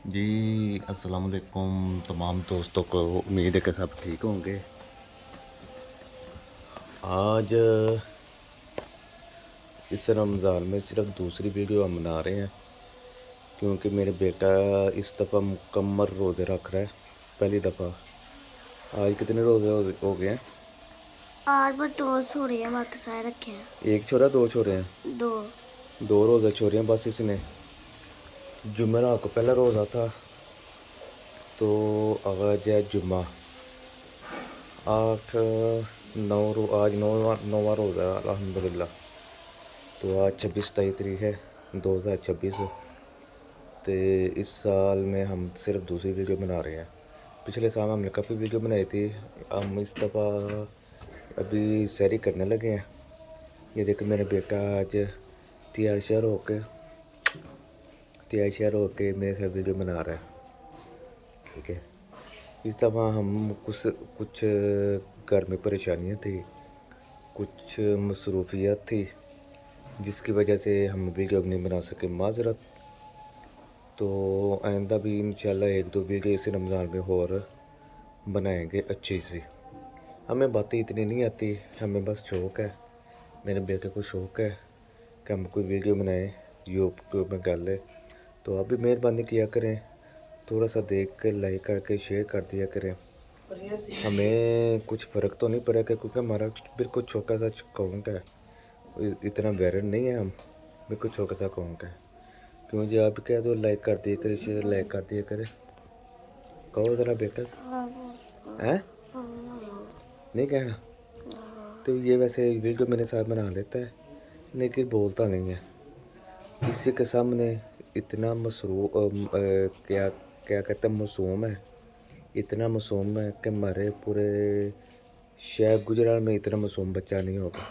جی السلام علیکم تمام دوستوں کو، امید ہے کہ سب ٹھیک ہوں گے۔ آج اس رمضان میں صرف دوسری ویڈیو ہم بنا رہے ہیں کیونکہ میرے بیٹا اس دفعہ مکمل روزے رکھ رہا ہے، پہلی دفعہ۔ آج کتنے روزے ہو گئے ہیں؟ آج بس 2 چھوڑے ہیں، باقی سارے رکھے ہیں۔ ایک چھوڑا دو چھوڑے ہیں؟ 2 2 روزے چھوڑے ہیں بس اس نے۔ جمعرات کو پہلا روزہ تھا تو آج ہے جمعہ، 8 9 آج نواں روزہ ہے الحمدللہ۔ تو آج 26 تاریخ ہے 2026۔ تو اس سال میں ہم صرف دوسری ویڈیو بنا رہے ہیں۔ پچھلے سال ہم نے کافی ویڈیو بنائی تھی، ہم اس دفعہ ابھی سحری کرنے لگے ہیں۔ یہ دیکھیں میرا بیٹا آج تیار شیار ہو کے میرے ساتھ ویڈیو بنا رہا ہے، ٹھیک ہے۔ اس دفعہ ہم کچھ گھر میں پریشانیاں تھی، کچھ مصروفیات تھی جس کی وجہ سے ہم ویڈیو نہیں بنا سکے، معذرت۔ تو آئندہ بھی انشاءاللہ 1 2 ویڈیو اس رمضان میں اور بنائیں گے اچھی سی۔ ہمیں باتیں اتنی نہیں آتی، ہمیں بس شوق ہے، میرے بیٹے کو شوق ہے کہ ہم کوئی ویڈیو بنائیں یوٹیوب میں ڈال لیں۔ تو آپ بھی مہربانی کیا کریں، تھوڑا سا دیکھ کے لائک کر کے شیئر کر دیا کریں۔ ہمیں کچھ فرق تو نہیں پڑے گا کیونکہ ہمارا بالکل چھوٹا سا اکاؤنٹ ہے، اتنا وائرل نہیں ہے، ہم بالکل چھوٹا سا اکاؤنٹ ہے۔ کیوں جی آپ کہہ دو لائک کر دیا کرے، شیئر لائک کر دیا کرے، کہو ذرا بیٹا ہے نہیں کہنا۔ تو یہ ویسے ویڈیو میرے ساتھ بنا لیتا ہے لیکن بولتا نہیں ہے کسی کے سامنے، اتنا کیا کہتے ہیں معصوم ہے، اتنا معصوم ہے کہ ہمارے پورے شہر گجرات میں اتنا معصوم بچہ نہیں ہوگا۔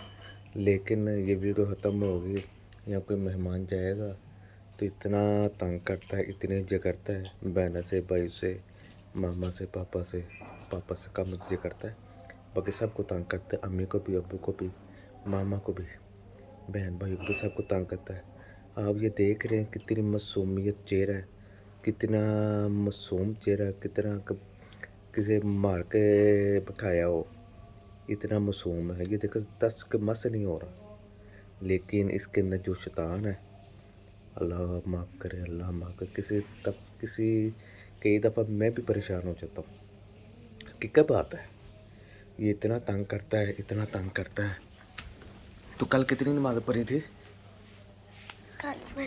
لیکن یہ ویڈیو ختم ہوگی یا کوئی مہمان جائے گا تو اتنا تنگ کرتا ہے، اتنے کرتا ہے، بہن سے، بھائی سے، ماما سے، پاپا سے کم کرتا ہے، باقی سب کو تنگ کرتا ہے، امی کو بھی، ابو کو بھی، ماما کو بھی، بہن بھائی کو بھی، سب کو تنگ کرتا ہے۔ آپ یہ دیکھ رہے ہیں کتنی معصومیت چہرہ ہے، کتنا معصوم چہرہ، کتنا کسی مار کے بٹھایا ہو، اتنا معصوم ہے۔ یہ دیکھو 10 کے مس نہیں ہو رہا، لیکن اس کے اندر جو شیطان ہے، اللہ معاف کرے، اللہ معاف کرے۔ کئی دفعہ میں بھی پریشان ہو جاتا ہوں کہ کیا بات ہے، یہ اتنا تنگ کرتا ہے، اتنا تنگ کرتا ہے۔ تو کل کتنی نماز پڑھی تھی؟ کل میں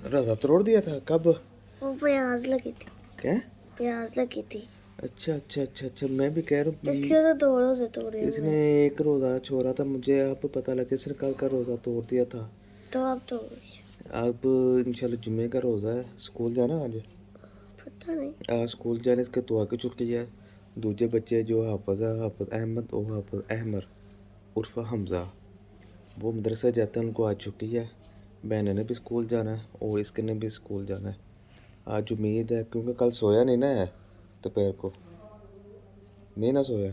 روزہ توڑ دیا تھا؟ کب؟ وہ پیاز لگی تھی، کیا پیاز لگی تھی، اچھا میں بھی کہہ رہا اس ہوں لیے تو 2 روزے توڑے اس ہوئے نے ہیں۔ ایک روزہ چھوڑا تھا، مجھے آپ پتہ لگا اس نے کل کا روزہ توڑ دیا تھا۔ تو اب توڑ گئے، اب انشاءاللہ جمعے کا روزہ ہے، سکول جانا آج؟ پتہ نہیں۔ آج سکول جانے کے تو آگے چھٹی ہے۔ دوسرے بچے جو حافظ ہے، حافظ احمد اور حافظ احمر عرف حمزہ، وہ مدرسہ جاتے ہیں، ان کو آج چھٹی ہے۔ بہنوں نے بھی سکول جانا ہے اور اس کے نے بھی سکول جانا ہے۔ آج امید ہے کیونکہ کل سویا نہیں نا ہے، دوپہر کو نہیں نا سویا،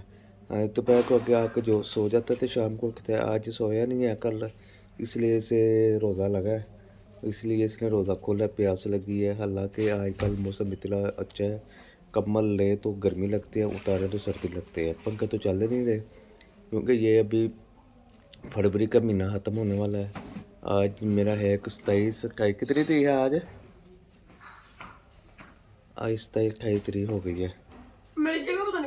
دوپہر کو آگے آ کے جو سو جاتا تھا شام کو اٹھتا ہے، آج سویا نہیں ہے کل، اس لیے اسے روزہ لگا ہے، اس لیے اس نے روزہ کھولا، پیاس لگی ہے۔ حالانکہ آج کل موسم اتنا اچھا ہے، کمبل لے تو گرمی لگتی ہے، اتارے تو سردی لگتی ہے، پنکھے تو چل نہیں رہے کیونکہ یہ ابھی فروری کا مہینہ ختم ہونے والا ہے۔ آج میرا ہے 27 28 کتنی تاریخ ہے آج 27 28 ہو گئی ہے،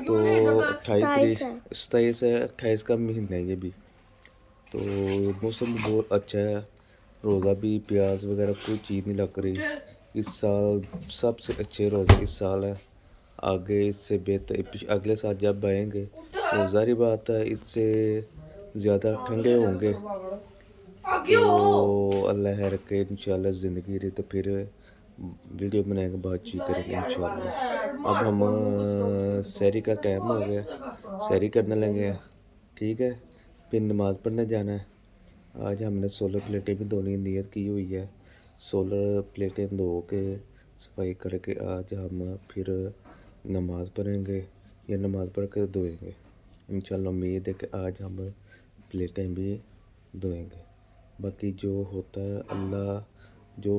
تو 28 27 ہے، 27 ہے، 28 کا مہینہ ہے یہ بھی۔ تو موسم بہت اچھا ہے، روزہ بھی پیاز وغیرہ کوئی چیز نہیں لگ رہی۔ اس سال سب سے اچھے روزے اس سال ہے، آگے اس سے بہتر اگلے سال جب آئیں گے وہ ظاہری بات ہے اس سے زیادہ ٹھنڈے ہوں گے۔ تو اللہ خیر کے انشاءاللہ زندگی رہی تو پھر ویڈیو بنائیں گے، بات چیت کریں گے انشاءاللہ۔ اب ہم سحری کا ٹائم ہو گیا، سحری کرنے لگے ہیں، ٹھیک ہے، پھر نماز پڑھنے جانا ہے۔ آج ہم نے 16 پلیٹیں بھی دھونے کی نیت کی ہوئی ہے، 16 پلیٹیں دھو کے صفائی کر کے آج ہم پھر نماز پڑھیں گے یا نماز پڑھ کے دھوئیں گے انشاءاللہ۔ امید ہے کہ آج ہم پلیٹیں بھی دھوئیں گے، باقی جو ہوتا ہے اللہ جو